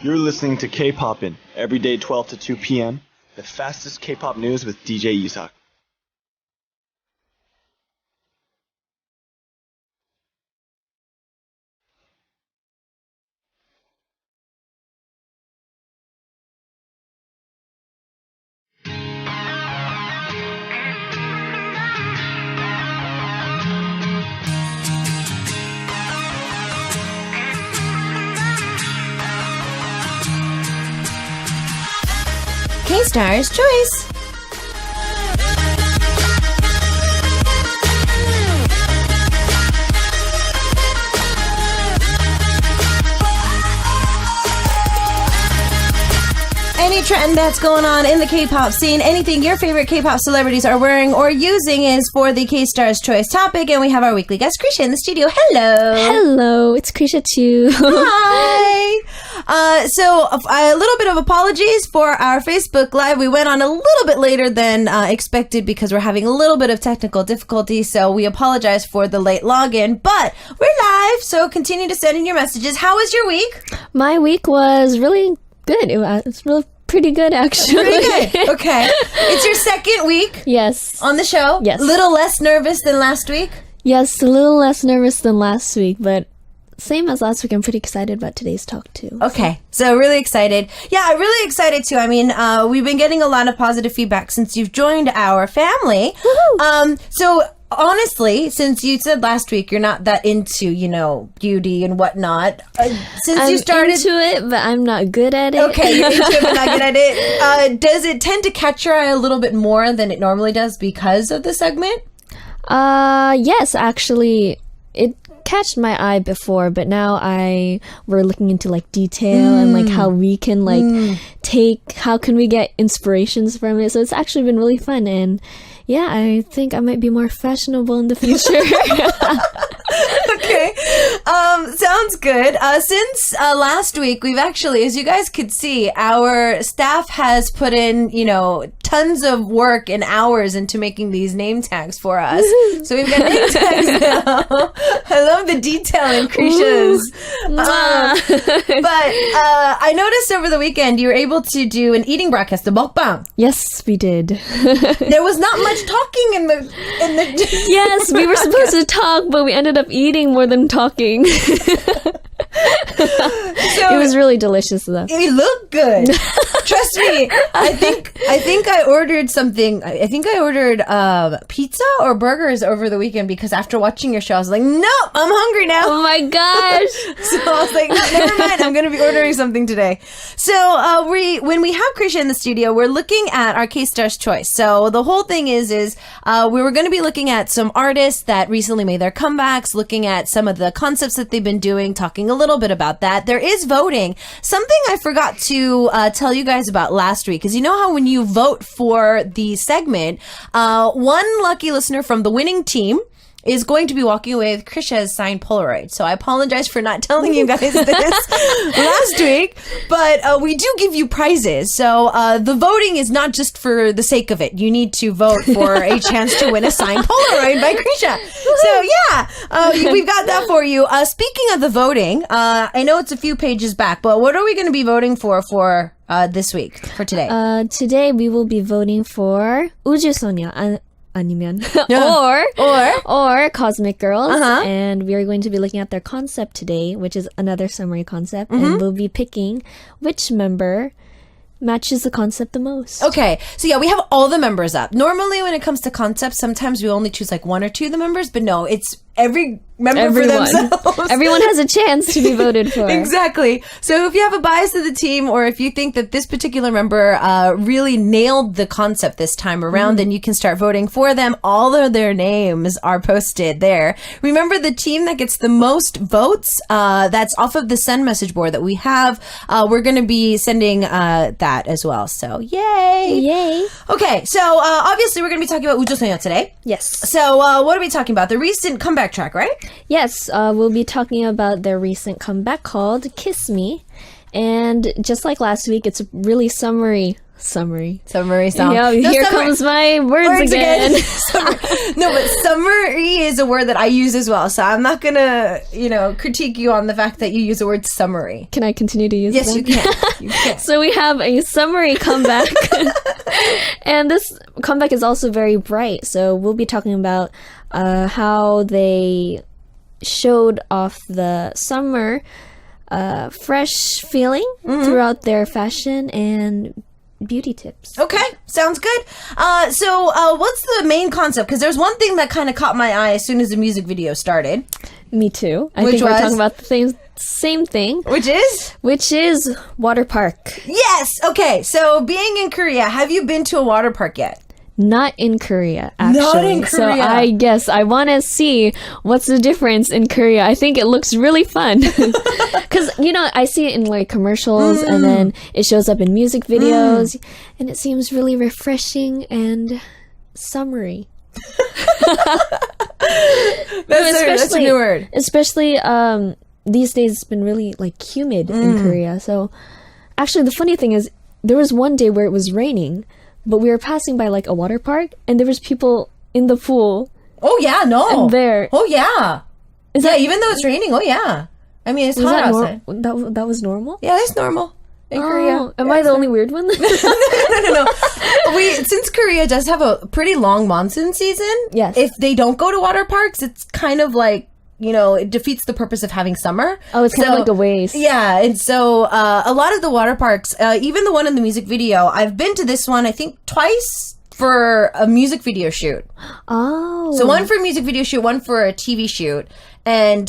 You're listening to K-Poppin', every day 12 to 2 p.m., the fastest K-pop news with DJ Isak. K-Star's Choice. Any trend that's going on in the K-pop scene, anything your favorite K-pop celebrities are wearing or using is for the K-Star's Choice topic, and we have our weekly guest, Kriesha, in the studio. Hello! Hello, it's Kriesha Chu. Hi! So a little bit of apologies for our Facebook Live. We went on a little bit later than expected because we're having a little bit of technical difficulty, so we apologize for the late login, but we're live, so continue to send in your messages. How was your week? My week was really good. It's really pretty good, actually. Pretty good. Okay. It's your second week. Yes. On the show. Yes. A little less nervous than last week. Yes, a little less nervous than last week, but same as last week. I'm pretty excited about today's talk too. Okay. So really excited. Yeah, really excited too. I mean, we've been getting a lot of positive feedback since you've joined our family. So honestly, since you said last week you're not that into, beauty and whatnot, since I'm you started into it, but I'm not good at it. Okay, you're into it but not good at it. Does it tend to catch your eye a little bit more than it normally does because of the segment? Yes, actually, it catched my eye before, but now we're looking into like detail and like how we can how can we get inspirations from it. So it's actually been really fun, and yeah, I think I might be more fashionable in the future. Okay. Sounds good. Since last week, we've actually, as you guys could see, our staff has put in, tons of work and hours into making these name tags for us. So we've got name tags now. I love the detail in Kriesha's. But I noticed over the weekend you were able to do an eating broadcast, a mukbang. Yes, we did. There was not much talking in the Yes, we were supposed to talk, but we ended up eating more than talking. So, it was really delicious though. It looked good. Trust me. I think I ordered something. I think I ordered pizza or burgers over the weekend because after watching your show, I was like, no, I'm hungry now. Oh my gosh. So I was like, no, never mind. I'm going to be ordering something today. So when we have Kriesha in the studio, we're looking at our K-Star's Choice. So the whole thing is we were going to be looking at some artists that recently made their comebacks, looking at some of the concepts that they've been doing, talking a little bit about that. There is voting. Something I forgot to tell you guys about last week is, you know how when you vote for the segment, one lucky listener from the winning team is going to be walking away with Kriesha's signed Polaroid. So I apologize for not telling you guys this last week, but we do give you prizes. So the voting is not just for the sake of it. You need to vote for a chance to win a signed Polaroid by Kriesha. So yeah, we've got that for you. Speaking of the voting, I know it's a few pages back, but what are we going to be voting for this week, for today? Today we will be voting for 우주소녀. 아니면 or Cosmic Girls, and we are going to be looking at their concept today, which is another summary concept, and we'll be picking which member matches the concept the most. Okay, so yeah, we have all the members up. Normally when it comes to concepts, sometimes we only choose like one or two of the members, but no, it's every member for themselves. Everyone has a chance to be voted for. Exactly. So if you have a bias to the team, or if you think that this particular member really nailed the concept this time around, then you can start voting for them. All of their names are posted there. Remember, the team that gets the most votes, that's off of the send message board that we have. We're going to be sending that as well. So yay. Yay. Okay, so obviously we're going to be talking about 우주소녀 today. Yes. So what are we talking about? The recent comeback track, right? Yes, we'll be talking about their recent comeback called Kiss Me. And just like last week, it's a really summary Summery. Summery song. Yeah, No, here summer- comes my words again. No, but summery is a word that I use as well. So I'm not gonna, critique you on the fact that you use the word summary. Can I continue to use Yes, them? you can. You can. So we have a summery comeback. And this comeback is also very bright. So we'll be talking about how they showed off the summer fresh feeling throughout their fashion and beauty tips. Okay, sounds good. So what's the main concept? Because there's one thing that kind of caught my eye as soon as the music video started. Me too. I Which think we're was? talking about the same thing, Which is? water park. Yes! Okay, so being in Korea, have you been to a water park yet? Not in Korea, actually. Not in So Korea. I want to see what's the difference in Korea. I think it looks really fun. Because, I see it in like commercials and then it shows up in music videos and it seems really refreshing and summery. That's a new word. Especially these days it's been really like humid in Korea. So actually the funny thing is there was one day where it was raining, but we were passing by like a water park and there was people in the pool. Oh, yeah, no. And there. Oh, yeah. Even though it's raining, oh, yeah. I mean, it's Was hot that outside. that was normal? Yeah, it's normal in Korea. Am I the only weird one? No. Since Korea does have a pretty long monsoon season, Yes. if they don't go to water parks, it's kind of like, it defeats the purpose of having summer. Oh, it's kind of like a waste. Yeah, and so a lot of the water parks, even the one in the music video, I've been to this one, I think, twice for a music video shoot. Oh. So one for a music video shoot, one for a TV shoot. And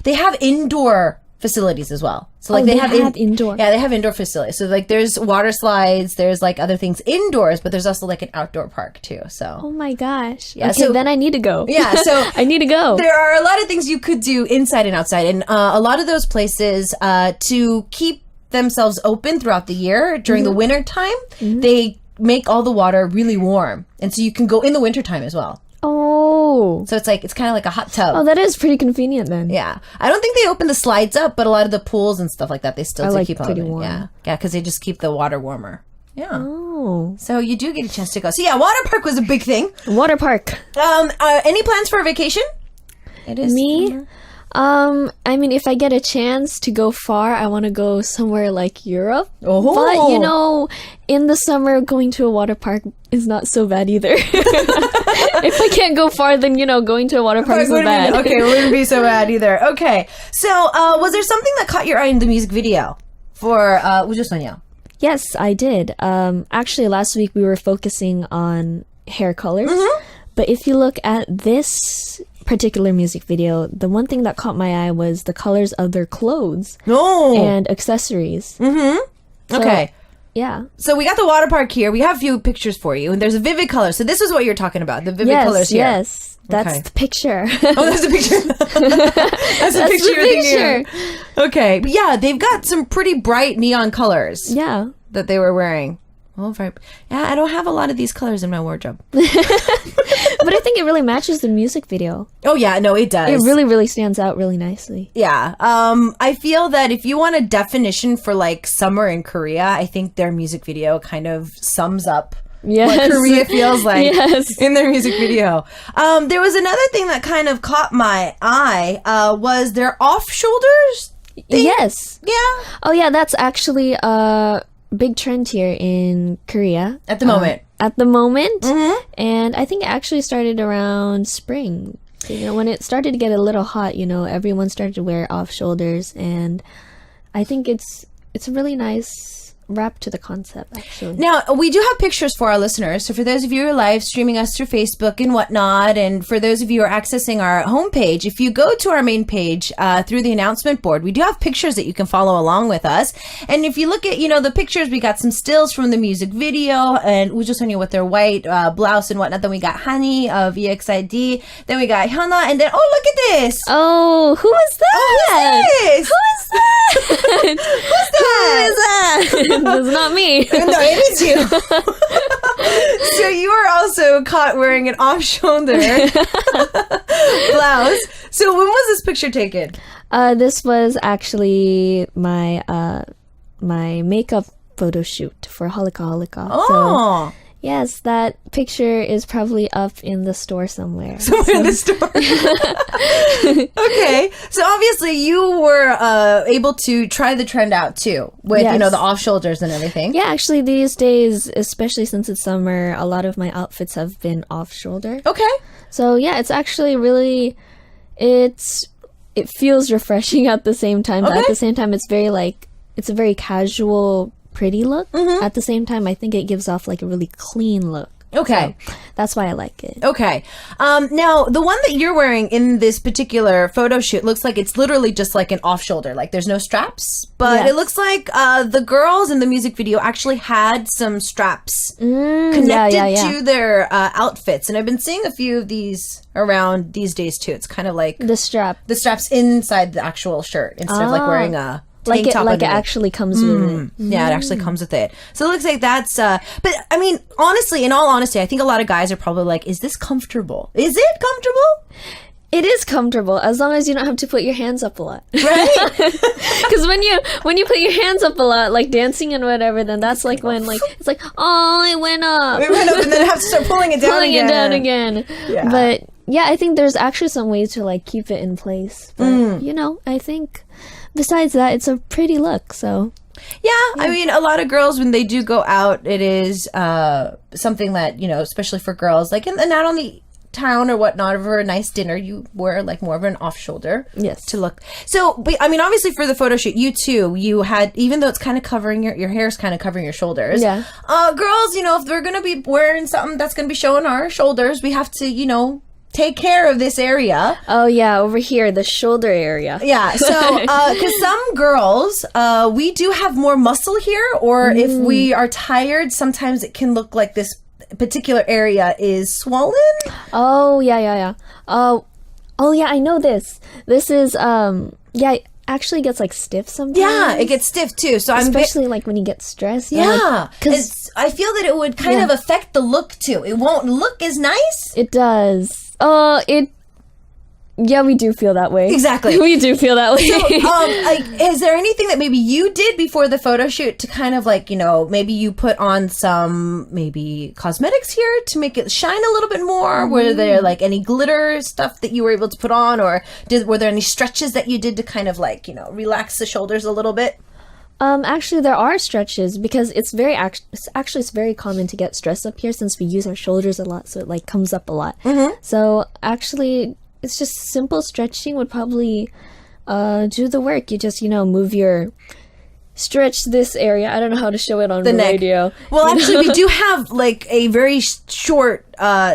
they have indoor facilities as well. So like they have indoor. Yeah, they have indoor facilities. So like there's water slides, there's like other things indoors, but there's also like an outdoor park too. So Oh my gosh. Yeah, Okay, so- then I need to go. yeah, so I need to go. there are a lot of things you could do inside and outside, and a lot of those places to keep themselves open throughout the year during the winter time, they make all the water really warm, and so you can go in the winter time as well. Oh. So it's kind of like a hot tub. Oh, that is pretty convenient then. Yeah, I don't think they open the slides up, but a lot of the pools and stuff like that they still Are, do like, keep pretty open. warm. Yeah, because they just keep the water warmer. Yeah. Oh. So you do get a chance to go. So yeah, water park was a big thing. Water park. Any plans for a vacation? It is Me? summer. I mean, if I get a chance to go far, I want to go somewhere like Europe. Oh. But, in the summer, going to a water park is not so bad either. If I can't go far, then, going to a water park is not bad. Okay, it wouldn't be so bad either. Okay, so was there something that caught your eye in the music video for 우주소녀? Yes, I did. Actually, last week we were focusing on hair colors. But if you look at this particular music video, the one thing that caught my eye was the colors of their clothes No. and accessories. Okay. Yeah. So we got the water park here. We have a few pictures for you, and there's a vivid color. So this is what you're talking about, the vivid colors here. Yes. That's Okay. the picture. Oh, that's a picture. That's a picture. the you're thinking picture. of. Okay, but yeah, they've got some pretty bright neon colors Yeah. that they were wearing. Oh, very. Yeah, I don't have a lot of these colors in my wardrobe. But I think it really matches the music video. Oh yeah, no, it does. It really, really stands out really nicely. Yeah. I feel that if you want a definition for like summer in Korea, I think their music video kind of sums up Yes. what Korea feels like Yes. in their music video. There was another thing that kind of caught my eye, was their off shoulders thing. Yes. Yeah. Oh, yeah, that's actually a big trend here in Korea. At the moment. At the moment. And I think it actually started around spring. So, when it started to get a little hot, everyone started to wear off shoulders. And I think it's a really nice wrap to the concept, actually. Now, we do have pictures for our listeners. So for those of you who are live streaming us through Facebook and whatnot, and for those of you who are accessing our homepage, if you go to our main page through the announcement board, we do have pictures that you can follow along with us. And if you look at, the pictures, we got some stills from the music video, and 우주소녀 with their white blouse and whatnot. Then we got Hani of EXID. Then we got Hyuna. And then, oh, look at this. Oh, who is that? Who is this? Who is that? Who's that? Who is that? That's not me. No, it is you. So you are also caught wearing an off-shoulder blouse. So when was this picture taken? This was actually my my makeup photo shoot for Holika Holika. Oh. So, yes, that picture is probably up in the store somewhere. In the store. Okay. So obviously you were able to try the trend out too with, Yes. the off shoulders and everything. Yeah, actually these days, especially since it's summer, a lot of my outfits have been off shoulder. Okay. So yeah, it's actually really, it feels refreshing at the same time. But Okay. at the same time, it's a very casual, pretty look. At the same time, I think it gives off like a really clean look. Okay. So that's why I like it. Okay. Now, the one that you're wearing in this particular photo shoot looks like it's literally just like an off shoulder. Like there's no straps, but Yes. it looks like the girls in the music video actually had some straps connected yeah. to their outfits. And I've been seeing a few of these around these days too. It's kind of like The strap. the straps inside the actual shirt instead of like wearing a tank Like it top like it underneath. actually comes with it. Yeah, it actually comes with it. So it looks like that's, but I mean, honestly, in all honesty, I think a lot of guys are probably like, is this comfortable? Is it comfortable? It is comfortable as long as you don't have to put your hands up a lot. Right? Because when you put your hands up a lot, like dancing and whatever, then that's like when like it's like, oh, it went up, It went up and then have to start pulling it down pulling again. it down again. Yeah. But yeah, I think there's actually some ways to like keep it in place. But I think besides that, it's a pretty look. So Yeah, I mean, a lot of girls, when they do go out, it is something that, especially for girls, like, and out on the town or whatnot, over a nice dinner, you wear like more of an off shoulder. Yes. To look. So, but, I mean, obviously for the photo shoot, you had, even though it's kind of covering your hair's kind of covering your shoulders. Yeah. Girls, if they're going to be wearing something that's going to be showing our shoulders, we have to, take care of this area. oh yeah, over here the shoulder area. Yeah, so because some girls, we do have more muscle here, or if we are tired, sometimes it can look like this particular area is swollen. Oh yeah. Oh yeah, I know this. This is it actually gets like stiff sometimes. Yeah, it gets stiff too. So especially like when you get stressed. yeah, because I feel that it would kind of affect the look too. It won't look as nice. it does. Yeah, we do feel that way. Exactly. We do feel that way. Is there anything that maybe you did before the photo shoot to kind of like, maybe you put on some maybe cosmetics here to make it shine a little bit more? Were there like any glitter stuff that you were able to put on, or were there any stretches that you did to kind of like, relax the shoulders a little bit? Actually, there are stretches because it's very common to get stressed up here since we use our shoulders a lot, so it like comes up a lot. So actually, it's just simple stretching would probably do the work. You just stretch this area. I don't know how to show it on the neck. radio. Well, actually, we do have like a very short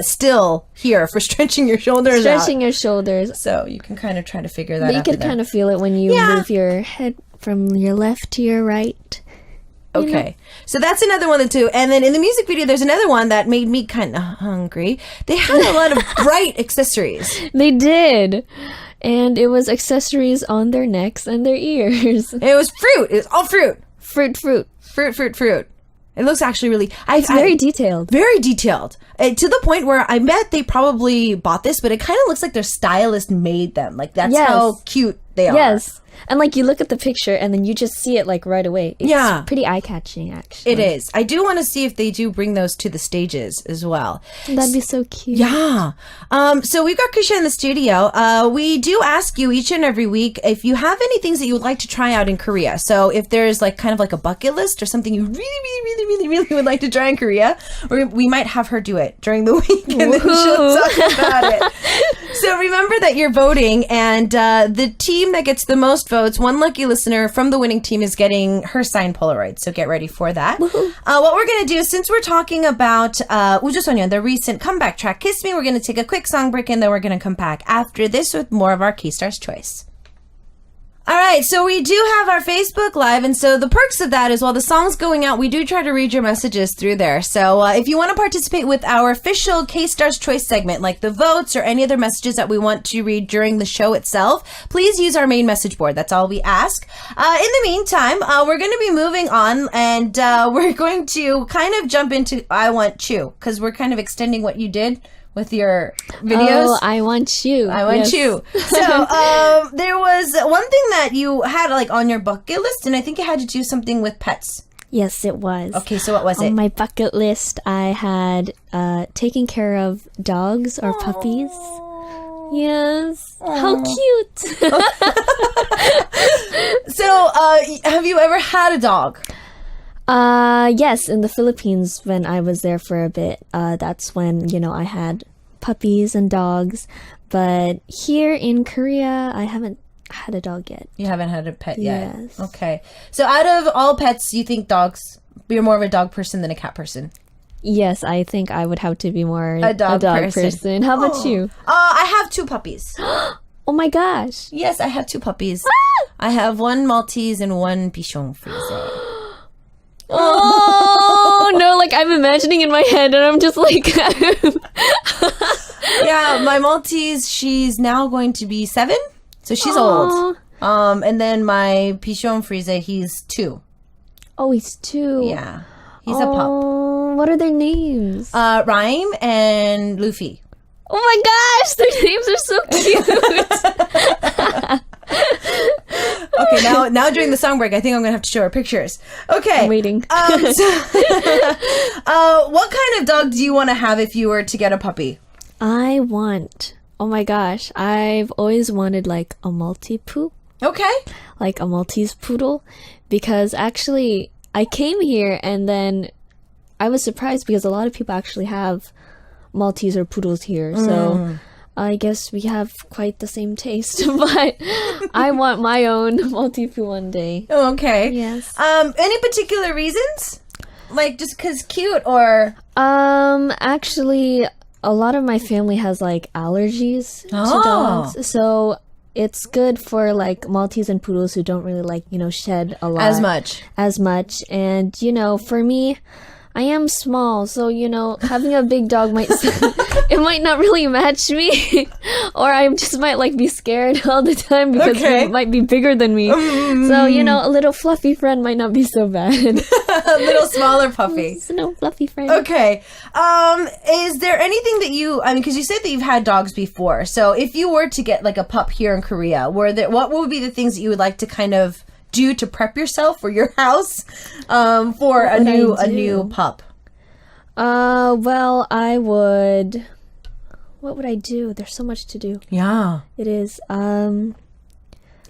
still here for stretching your shoulders Stretching out. your shoulders. So you can kind of try to figure that But you out. can kind of feel it when you Yeah. move your head from your left to your right. Okay, so that's another one too. And then in the music video, there's another one that made me kind of hungry. They had a lot of bright accessories. They did. And it was accessories on their necks and their ears. It was fruit. It was all fruit. Fruit. It looks actually really... It's very detailed. Very detailed. To the point where I bet they probably bought this, but it kind of looks like their stylist made them. Like, that's Yes. how cute they are. Yes. And like you look at the picture and then you just see it like right away. It's Yeah. pretty eye-catching actually. It is. I do want to see if they do bring those to the stages as well. That'd be so cute. Yeah. So we've got Kriesha in the studio. We do ask you each and every week if you have any things that you would like to try out in Korea. So if there's like kind of like a bucket list or something you really would like to try in Korea, or we might have her do it during the week and then she'll talk about it. So remember that you're voting, and the team that gets the most votes, one lucky listener from the winning team is getting her signed Polaroid. So get ready for that. What we're going to do, since we're talking about 우주 소년, the recent comeback track, Kiss Me, we're going to take a quick song break, and then we're going to come back after this with more of our K-Stars Choice. All right, so we do have our Facebook Live, and so the perks of that is while the song's going out, we do try to read your messages through there. So if you want to participate with our official K-Stars Choice segment, like the votes or any other messages that we want to read during the show itself, please use our main message board. That's all we ask. In the meantime, we're going to be moving on, and we're going to kind of jump into I Want Chu, because we're kind of extending what you did with your videos. Oh, I want you. I want Yes. you. So there was one thing that you had like on your bucket list, and I think it had to do something with pets. Yes, it was. Okay, so what was it? On my bucket list, I had taking care of dogs or puppies. Yes. Aww. How cute. So, have you ever had a dog? Yes, in the Philippines when I was there for a bit. That's when, I had puppies and dogs. But here in Korea, I haven't had a dog yet. You haven't had a pet yet? Yes. Okay. So out of all pets, you think you're more of a dog person than a cat person? Yes, I think I would have to be more a dog person. How about you? I have 2 puppies. Oh my gosh. Yes, I have 2 puppies. I have 1 Maltese and 1 Bichon Frise. Oh no, like I'm imagining in my head and I'm just like Yeah, my Maltese, she's now going to be 7, so she's old. And then my Bichon Frise, he's 2. Oh, he's 2. Yeah, he's a pup. What are their names? Rhyme and Luffy. Oh my gosh, their names are so cute. Okay, now during the song break, I think I'm gonna have to show her pictures. Okay, I'm waiting. What kind of dog do you want to have if you were to get a puppy? Oh my gosh, I've always wanted like a Maltipoo. Okay. Like a Maltese poodle, because actually I came here and then I was surprised because a lot of people actually have Maltese or poodles here. So I guess we have quite the same taste, but I want my own Maltipoo one day. Oh, okay. Yes. Any particular reasons? Like just 'cause cute or? Actually, a lot of my family has like allergies to dogs, so it's good for like Maltese and poodles who don't really like, shed a lot. As much. And, for me, I am small, so, having a big dog it might not really match me. Or I just might like be scared all the time because it might be bigger than me. So, a little fluffy friend might not be so bad. A little smaller puppy. No fluffy friend. Okay. Is there anything that because you said that you've had dogs before. So if you were to get like a pup here in Korea, what would be the things that you would like to kind of do to prep yourself or your house for a new pup? Well, I would. What would I do? There's so much to do. Yeah. It is. Or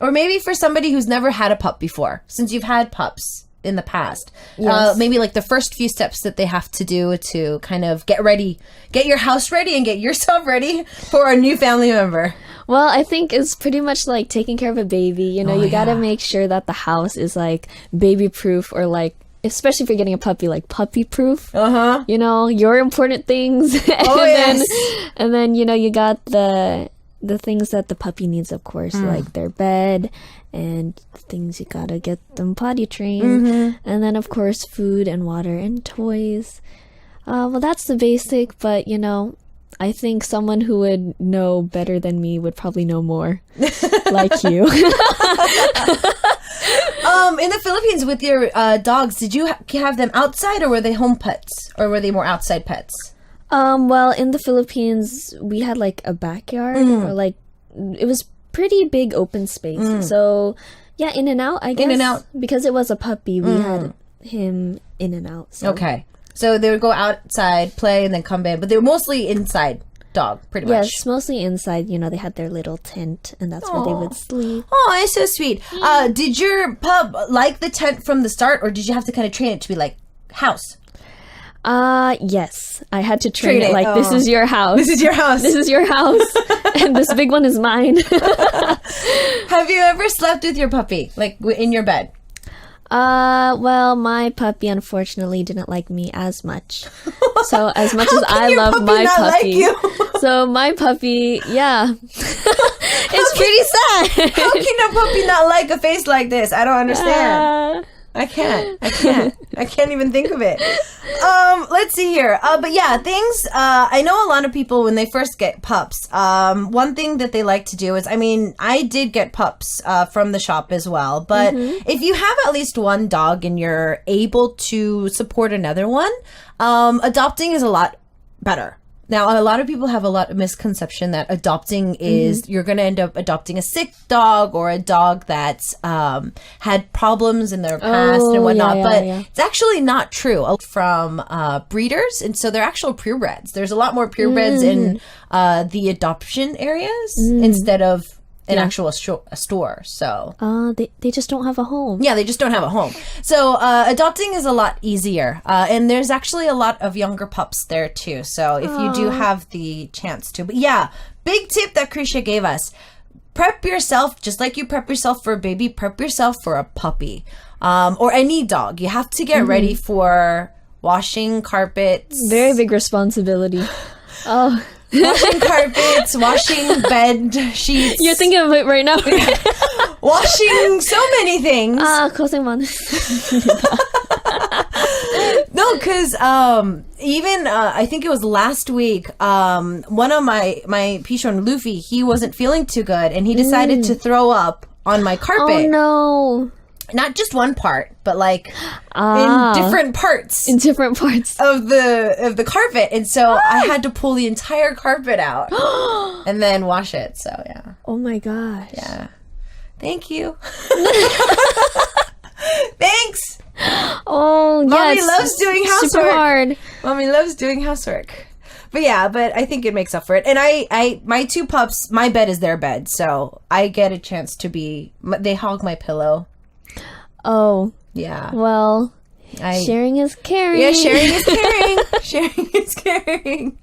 maybe for somebody who's never had a pup before, since you've had pups in the past. Yes. Maybe like the first few steps that they have to do to kind of get your house ready and get yourself ready for a new family member. Well, I think it's pretty much like taking care of a baby. You gotta make sure that the house is like baby proof, or like, especially if you're getting a puppy, like puppy proof. Your important things. And then you got the things that the puppy needs, of course, like their bed and things you gotta get them potty trained. And then, of course, food and water and toys. Well, that's the basic, but, I think someone who would know better than me would probably know more, like you. In the Philippines with your dogs, did you have them outside or were they home pets? Or were they more outside pets? Well, in the Philippines, we had like a backyard, or like it was pretty big open space. So yeah, in and out, I guess. In and out. Because it was a puppy, we had him in and out. So. Okay. So they would go outside, play, and then come in. But they were mostly inside dog, pretty much. Yes, mostly inside. They had their little tent, and that's where they would sleep. Oh, it's so sweet. Did your pup like the tent from the start, or did you have to kind of train it to be like house? Yes. I had to train it like, this is your house. This is your house. This is your house. And this big one is mine. Have you ever slept with your puppy, like in your bed? Well, my puppy unfortunately didn't like me as much. So as much as I love my puppy. So my puppy, yeah. It's pretty sad. How can a puppy not like a face like this? I don't understand. I can't even think of it. Let's see here. But yeah, things, I know a lot of people when they first get pups, one thing that they like to do is, I did get pups, from the shop as well, but if you have at least one dog and you're able to support another one, adopting is a lot better. Now, a lot of people have a lot of misconception that adopting is you're going to end up adopting a sick dog or a dog that's had problems in their past and whatnot. But it's actually not true from breeders. And so they're actual purebreds. There's a lot more purebreds in the adoption areas instead of an actual store. So they just don't have a home. Yeah, they just don't have a home. So adopting is a lot easier. And there's actually a lot of younger pups there too. So if you do have the chance to. But yeah, big tip that Kriesha gave us. Prep yourself, just like you prep yourself for a baby, prep yourself for a puppy. Or any dog. You have to get ready for washing carpets. Very big responsibility. Oh. Washing carpets, washing bed sheets. You're thinking of it right now. Washing so many things. 고생만. No, because even I think it was last week, one of my Pichon, Luffy, he wasn't feeling too good, and he decided to throw up on my carpet. Oh no. Not just one part, but like in different parts. In different parts of the carpet. And so I had to pull the entire carpet out and then wash it. So yeah. Oh my gosh. Yeah. Thank you. Thanks. Oh, Mommy loves doing housework. Super hard. Mommy loves doing housework. But yeah, I think it makes up for it. And my two pups, my bed is their bed. So I get a chance to they hog my pillow. Oh. Yeah. Well, sharing is caring. Yeah, sharing is caring. Sharing is caring.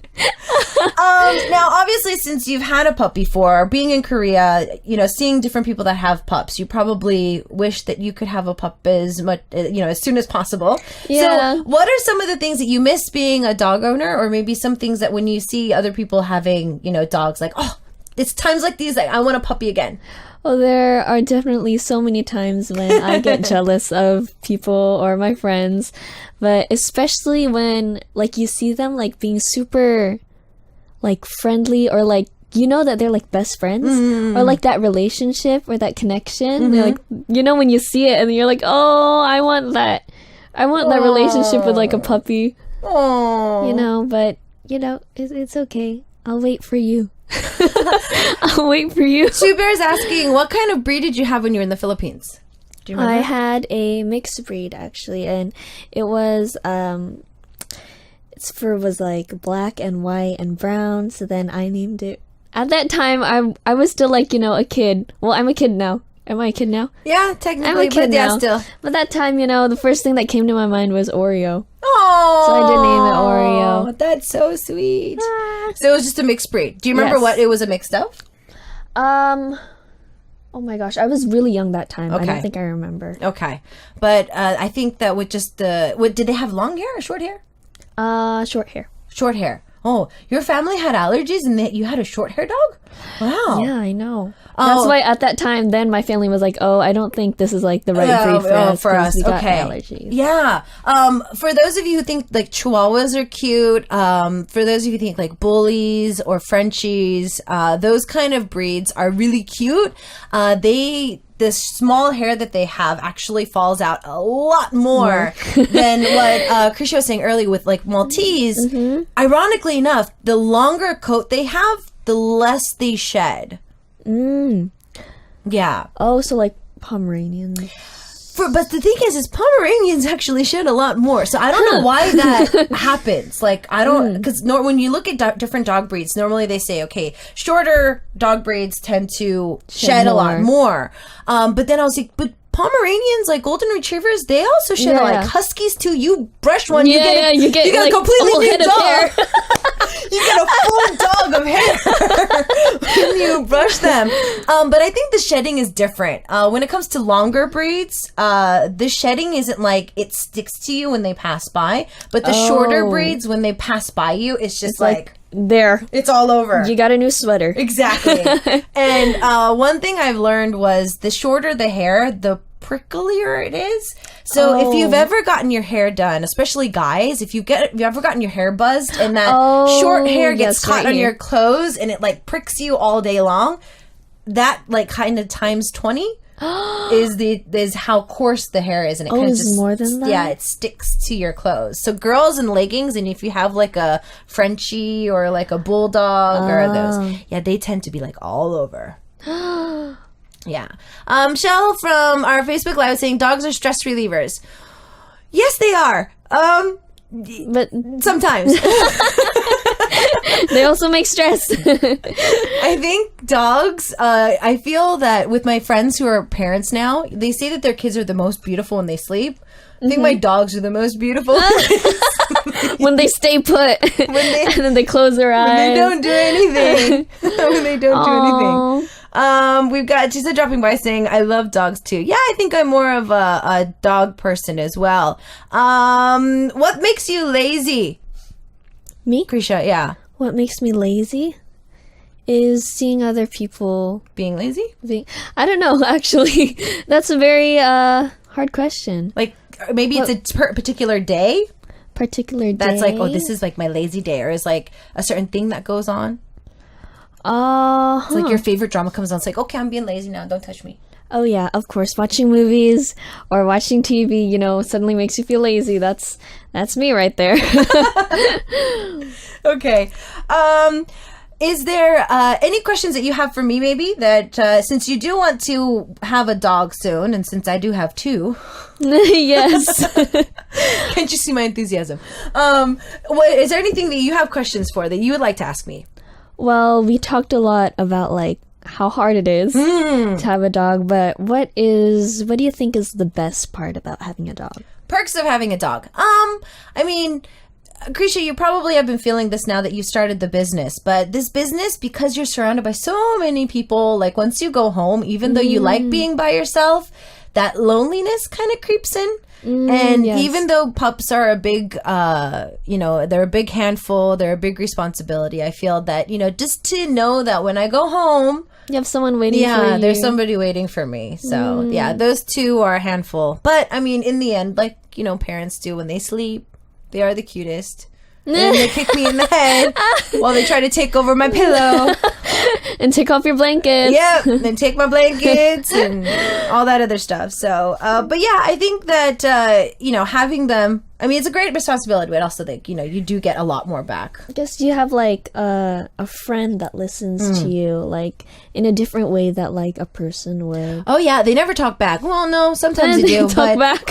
Now, obviously, since you've had a pup before, being in Korea, seeing different people that have pups, you probably wish that you could have a pup as much, as soon as possible. Yeah. So, what are some of the things that you miss being a dog owner, or maybe some things that when you see other people having, dogs, like, oh, it's times like these, like, I want a puppy again. Well, there are definitely so many times when I get jealous of people or my friends, but especially when, like, you see them, like, being super, like, friendly or, like, that they're, like, best friends or, like, that relationship or that connection. They're, like, when you see it and you're like, oh, I want that. I want that relationship with, like, a puppy. Aww. But, it's okay. I'll wait for you. I'll wait for you. Two Bear's asking, what kind of breed did you have when you were in the Philippines? Do you remember? I had a mixed breed actually, and it was its fur was like black and white and brown. So then I named it. At that time, I was still like a kid. Well, I'm a kid now. Am I a kid now? Yeah, technically, I'm a kid now. Still. But that time, the first thing that came to my mind was Oreo. Oh, so I did name it Oreo. That's so sweet. So it was just a mixed breed. Do you remember what it was a mix of? Oh my gosh, I was really young that time. Okay. I don't think I remember. Okay, but I think that with just did they have long hair or short hair? Short hair. Short hair. Oh, your family had allergies and you had a short hair dog? Wow. Yeah, I know. That's why at that time, then my family was like, oh, I don't think this is like the right breed for us. We got allergies. Yeah. For those of you who think like Chihuahuas are cute, for those of you who think like Bullies or Frenchies, those kind of breeds are really cute. The small hair that they have actually falls out a lot more than what Kriesha was saying earlier with like Maltese. Ironically enough, the longer coat they have, the less they shed. Yeah. Oh, so like Pomeranians. But the thing is Pomeranians actually shed a lot more. So I don't know why that happens. Like, I don't, because when you look at different dog breeds, normally they say, okay, shorter dog breeds tend to shed a lot more. But then I was like, but Pomeranians, like golden retrievers, they also shed a lot. Like huskies too. You brush one, you get like, a completely new dog. You get a full dog of hair when you brush them. But I think the shedding is different. When it comes to longer breeds, the shedding isn't like it sticks to you when they pass by. But the shorter breeds, when they pass by you, it's just like there. It's all over. You got a new sweater. Exactly. And one thing I've learned was the shorter the hair, the pricklier it is. So if you've ever gotten your hair done, especially guys, if you've ever gotten your hair buzzed and that short hair gets caught on your clothes and it like pricks you all day long, that like kind of times 20. is how coarse the hair is, and it kind of just more than that? Yeah, it sticks to your clothes. So girls in leggings, and if you have like a Frenchie or like a bulldog or those, they tend to be like all over. Yeah. Shell from our Facebook Live saying dogs are stress relievers. Yes, they are. But sometimes. they also make stress. I think dogs, I feel that with my friends who are parents now, they say that their kids are the most beautiful when they sleep. I think my dogs are the most beautiful when they stay put. And then they close their eyes. When they don't do anything. When they don't do anything. We've got Tisa dropping by saying, I love dogs too. Yeah, I think I'm more of a dog person as well. What makes you lazy? Me? Kriesha, yeah. What makes me lazy is seeing other people being lazy? I don't know, actually. That's a very hard question. Like, maybe it's a particular day? Particular day? That's like, oh, this is like my lazy day. Or is like a certain thing that goes on? It's like your favorite drama comes on. It's like, okay, I'm being lazy now. Don't touch me. Oh, yeah, of course. Watching movies or watching TV, suddenly makes you feel lazy. That's me right there. Okay. Is there any questions that you have for me, maybe? That since you do want to have a dog soon, and since I do have two. Yes. Can't you see my enthusiasm? Is there anything that you have questions for that you would like to ask me? Well, we talked a lot about like how hard it is to have a dog, but what do you think is the best part about having a dog? Perks of having a dog. I mean, Kriesha, you probably have been feeling this now that you've started the business, but this business, because you're surrounded by so many people, like once you go home, even though you like being by yourself, that loneliness kind of creeps in. And yes. Even though pups are a big, they're a big handful, they're a big responsibility, I feel that, just to know that when I go home, you have someone waiting for you. Yeah, there's somebody waiting for me. So, yeah, those two are a handful. But, I mean, in the end, like, parents do when they sleep, they are the cutest. And they kick me in the head while they try to take over my pillow. And take off your blankets. Yep, and take my blankets and all that other stuff. So, but yeah, I think that, having them, I mean, it's a great responsibility, but also that, you do get a lot more back. I guess you have, like, a friend that listens to you, like, in a different way that, like, a person would. Oh, yeah, they never talk back. Well, no, sometimes they do. Talk back.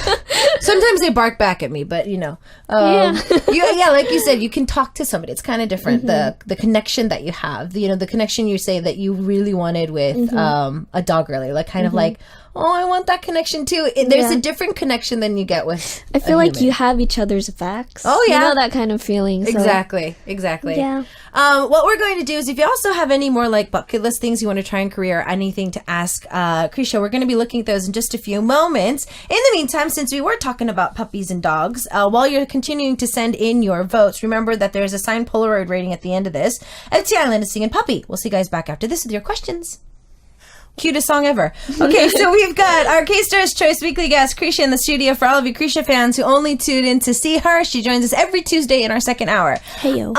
Sometimes they bark back at me, but, Yeah, like you said, you can talk to somebody. It's kind of different. The connection that you have, the connection you say that you really wanted with a dog earlier, like kind of like, oh, I want that connection too. There's a different connection than you get with I feel like you have each other's backs. Oh, yeah. That kind of feeling. So. Exactly. Yeah. What we're going to do is if you also have any more like bucket list things you want to try in career or anything to ask Kriesha, we're going to be looking at those in just a few moments. In the meantime, since we were talking about puppies and dogs, while you're continuing to send in your votes, remember that there's a signed Polaroid rating at the end of this. FT Island is singing Puppy. We'll see you guys back after this with your questions. Cutest song ever. Okay, so we've got our K-Star's Choice weekly guest, Kriesha, in the studio. For all of you Kriesha fans who only tune in to see her, she joins us every Tuesday in our second hour. Heyo.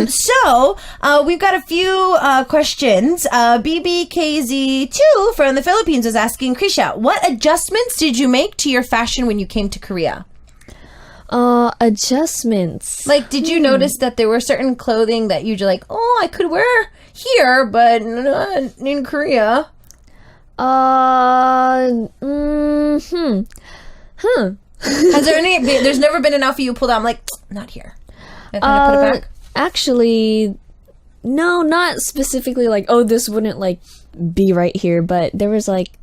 So, we've got a few questions. BBKZ2 from the Philippines is asking, Kriesha, what adjustments did you make to your fashion when you came to Korea? Adjustments. Like, did you notice that there were certain clothing that you're like, oh, I could wear here, but not in Korea? Has there there's never been an outfit you pulled out, I'm like, not here. I kind of put it back? Actually, no, not specifically like, oh, this wouldn't like be right here, but there was like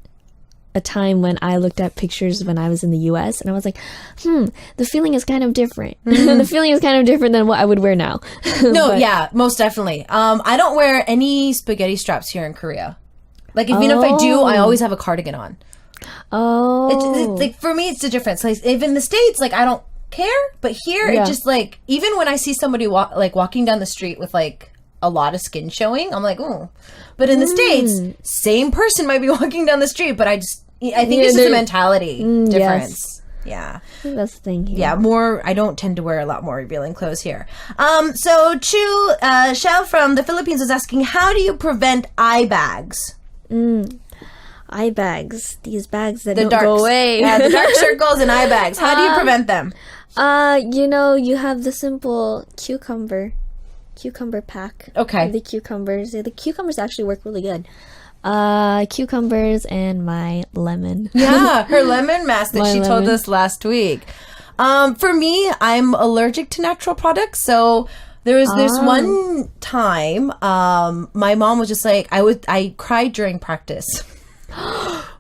a time when I looked at pictures when I was in the US and I was like, the feeling is kind of different. The feeling is kind of different than what I would wear now. No, yeah, most definitely. I don't wear any spaghetti straps here in Korea. Like, even if I do, I always have a cardigan on. Oh. It's like, for me, it's the difference. Like, if in the States, like, I don't care. But here, it just, like, even when I see somebody walking down the street with, like, a lot of skin showing, I'm like, oh. But in the States, same person might be walking down the street, but I think it's just a mentality difference. Yes. Yeah. That's the thing here. Yeah, I don't tend to wear a lot more revealing clothes here. So Chu, Shell from the Philippines is asking, how do you prevent eye bags? eye bags. These bags that The don't dark, go away. Yeah, the dark circles and eye bags. How do you prevent them? You have the simple cucumber pack. Okay. The cucumbers. The cucumbers actually work really good. Cucumbers and my lemon. Yeah, her lemon mask that My she told lemon. us last week. For me, I'm allergic to natural products, so there was this one time, my mom was just like, I cried during practice.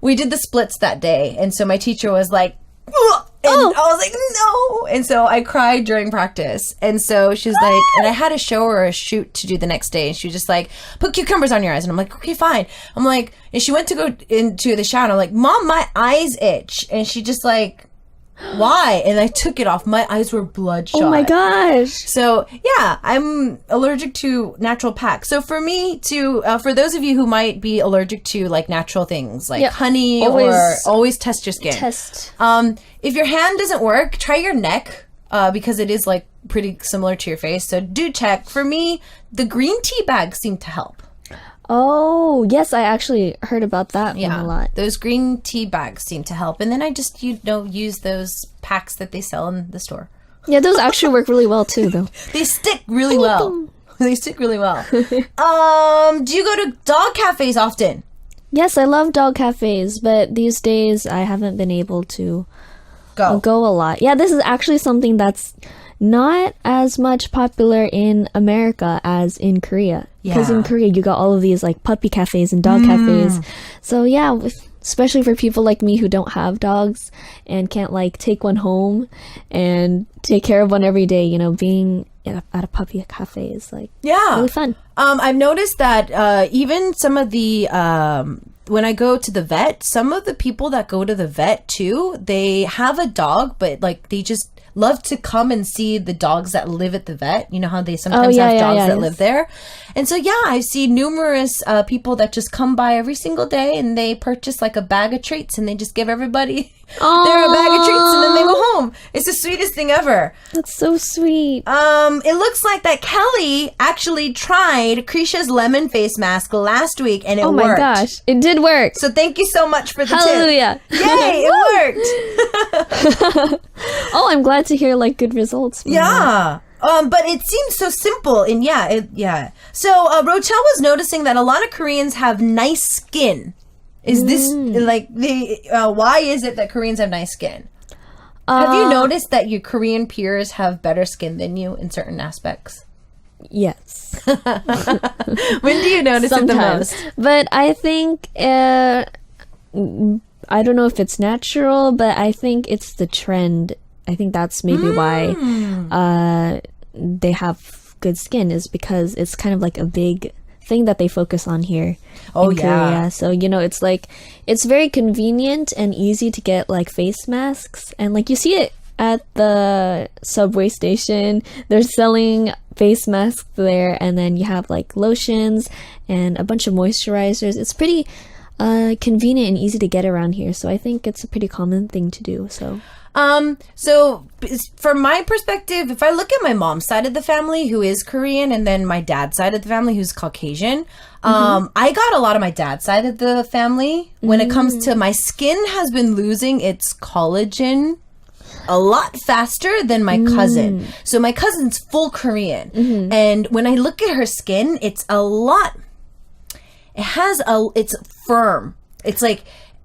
We did the splits that day, and so my teacher was like, "Ugh," and I was like, no, and so I cried during practice, and so she's like, and I had a show or a shoot to do the next day, and she was just like, put cucumbers on your eyes, and I'm like, okay, fine. I'm like, and she went to go into the shower, and I'm like, Mom, my eyes itch, and she just like, why? And I took it off. My eyes were bloodshot. Oh my gosh. So yeah, I'm allergic to natural packs. So for me to, for those of you who might be allergic to like natural things like honey, or always test your skin. If your hand doesn't work, try your neck, because it is like pretty similar to your face. So do check. For me, the green tea bags seem to help. Oh, yes, I actually heard about that one a lot. Those green tea bags seem to help. And then I just, use those packs that they sell in the store. Yeah, those actually work really well too, though. They stick really well. They stick really well. Do you go to dog cafes often? Yes, I love dog cafes, but these days I haven't been able to go a lot. Yeah, this is actually something that's not as much popular in America as in Korea. Because in Korea, you got all of these like puppy cafes and dog cafes. So yeah, especially for people like me who don't have dogs and can't like take one home and take care of one every day, being at a puppy cafe is like really fun. I've noticed that even some of the when I go to the vet, some of the people that go to the vet too, they have a dog, but like they just love to come and see the dogs that live at the vet. You know how they sometimes have dogs that live there. And so, I see numerous people that just come by every single day and they purchase like a bag of treats and they just give everybody their bag of treats and then they go home. It's the sweetest thing ever. That's so sweet. It looks like that Kelly actually tried Kriesha's lemon face mask last week and it worked. Oh my gosh, it did work. So thank you so much for the Hallelujah. tip. Yay, it worked. Oh, I'm glad to hear like good results. Yeah. But it seems so simple and So Rochelle was noticing that a lot of Koreans have nice skin. Is this like why is it that Koreans have nice skin? Have you noticed that your Korean peers have better skin than you in certain aspects? Yes. When do you notice it the most? But I think I don't know if it's natural, but I think it's the trend. I think that's maybe why they have good skin, is because it's kind of like a big thing that they focus on here in Korea. So, it's like, it's very convenient and easy to get like face masks. And like you see it at the subway station, they're selling face masks there. And then you have like lotions and a bunch of moisturizers. It's pretty convenient and easy to get around here. So I think it's a pretty common thing to do. So from my perspective, if I look at my mom's side of the family, who is Korean, and then my dad's side of the family, who's Caucasian, I got a lot of my dad's side of the family. When it comes to my skin has been losing its collagen a lot faster than my cousin. So my cousin's full Korean. And when I look at her skin, it's firm. It's like,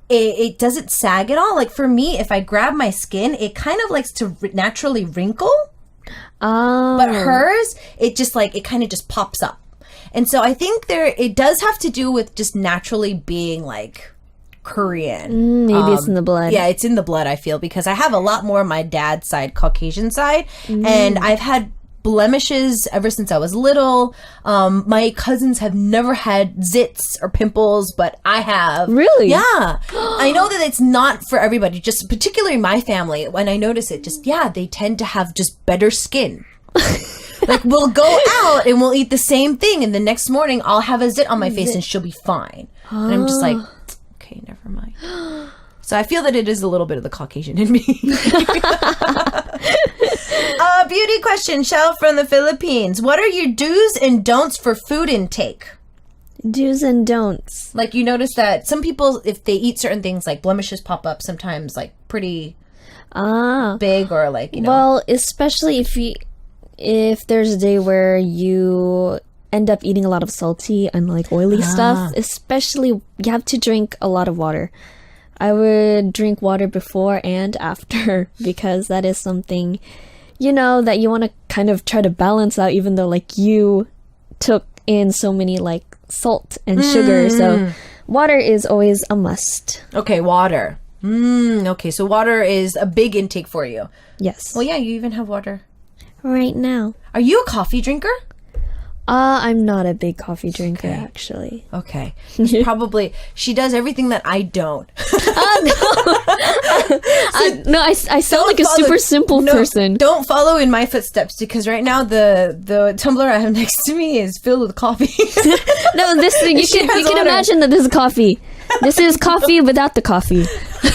it doesn't sag at all. Like for me, if I grab my skin, it kind of likes to naturally wrinkle. But hers, it just like, it kind of just pops up. And so I think it does have to do with just naturally being like Korean. Maybe it's in the blood. Yeah, it's in the blood, I feel, because I have a lot more on my dad's side, Caucasian side. And I've had blemishes ever since I was little. My cousins have never had zits or pimples, but I have. Really? Yeah. I know that it's not for everybody, just particularly my family. When I notice it, they tend to have just better skin. Like we'll go out and we'll eat the same thing, and the next morning I'll have a zit on my face and she'll be fine. And I'm just like, okay, never mind. So I feel that it is a little bit of the Caucasian in me. Beauty question, Shell from the Philippines. What are your do's and don'ts for food intake? Do's and don'ts. Like, you notice that some people, if they eat certain things, like blemishes pop up sometimes, like pretty big, or like, you know. Well, especially if there's a day where you end up eating a lot of salty and like oily stuff, especially you have to drink a lot of water. I would drink water before and after because that is something, you know, that you want to kind of try to balance out, even though like you took in so many like salt and sugar. So water is always a must. Okay, water. Okay, so water is a big intake for you. Yes. Well, yeah, you even have water Right now. Are you a coffee drinker? I'm not a big coffee drinker, actually. Okay. Probably, she does everything that I don't. I sound like a super simple person. Don't follow in my footsteps, because right now the tumbler I have next to me is filled with coffee. No, you can imagine that this is coffee. This is coffee without the coffee.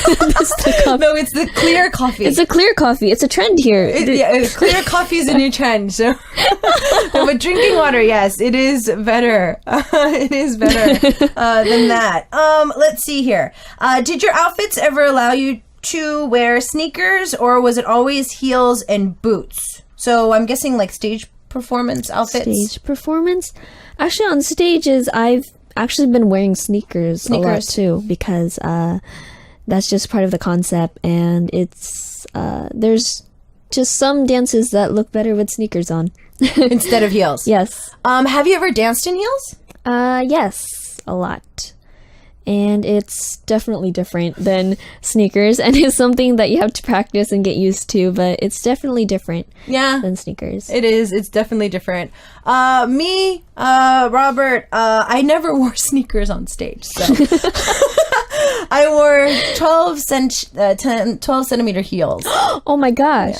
No, it's the clear coffee. It's a clear coffee. It's a trend here. Clear coffee is a new trend. So, no, but drinking water, yes, it is better. It is better than that. Let's see here. Did your outfits ever allow you to wear sneakers, or was it always heels and boots? So I'm guessing like stage performance outfits. Stage performance? Actually, on stages, I've actually been wearing sneakers a lot too, because that's just part of the concept, and it's there's just some dances that look better with sneakers on instead of heels. Yes. Have you ever danced in heels? Yes, a lot. And it's definitely different than sneakers, and it's something that you have to practice and get used to, but it's definitely different than sneakers. It is. It's definitely different. Me, Robert, I never wore sneakers on stage, so I wore 12 centimeter heels. Oh my gosh.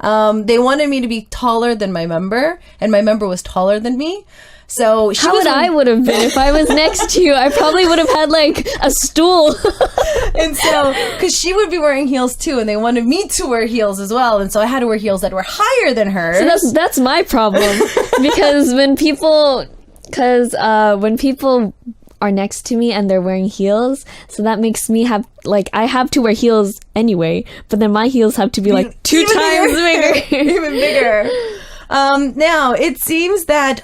Yeah. They wanted me to be taller than my member, and my member was taller than me. So I would have been if I was next to you? I probably would have had like a stool. And so, because she would be wearing heels too, and they wanted me to wear heels as well, and so I had to wear heels that were higher than hers. So that's my problem, because when people are next to me and they're wearing heels, so that makes me I have to wear heels anyway, but then my heels have to be like two times bigger. Even bigger. Now, it seems that,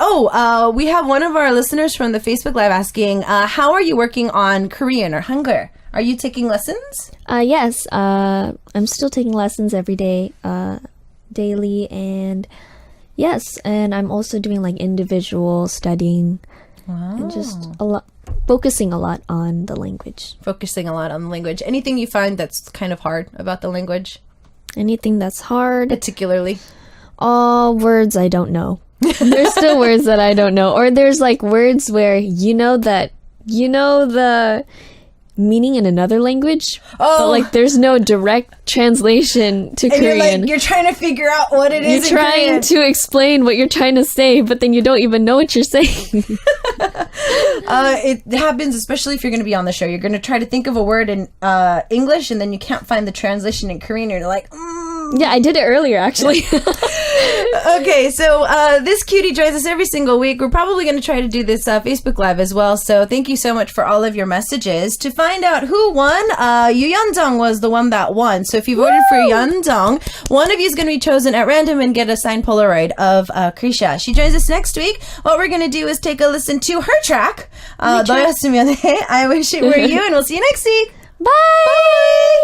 we have one of our listeners from the Facebook Live asking, how are you working on Korean or Hangul? Are you taking lessons? Yes, I'm still taking lessons every day, daily, and yes, and I'm also doing like individual studying. Wow. And just focusing a lot on the language. Anything you find that's kind of hard about the language? Anything that's hard? Particularly? Words I don't know. There's still words that I don't know. Or there's like words where you know the meaning in another language, but like there's no direct translation to Korean. You're trying to figure out what it is. You're trying to explain what you're trying to say, but then you don't even know what you're saying. It happens, especially if you're going to be on the show. You're going to try to think of a word in English, and then you can't find the translation in Korean. You're like, Yeah, I did it earlier, actually. Okay, so this cutie joins us every single week. We're probably going to try to do this Facebook Live as well. So thank you so much for all of your messages. To find out who won, Yu Yeon-jung was the one that won. So if you voted for Yeon-jung, one of you is going to be chosen at random and get a signed Polaroid of Kriesha. She joins us next week. What we're going to do is take a listen to her track, 너였으면 해. I Wish It Were You, and we'll see you next week. Bye! Bye!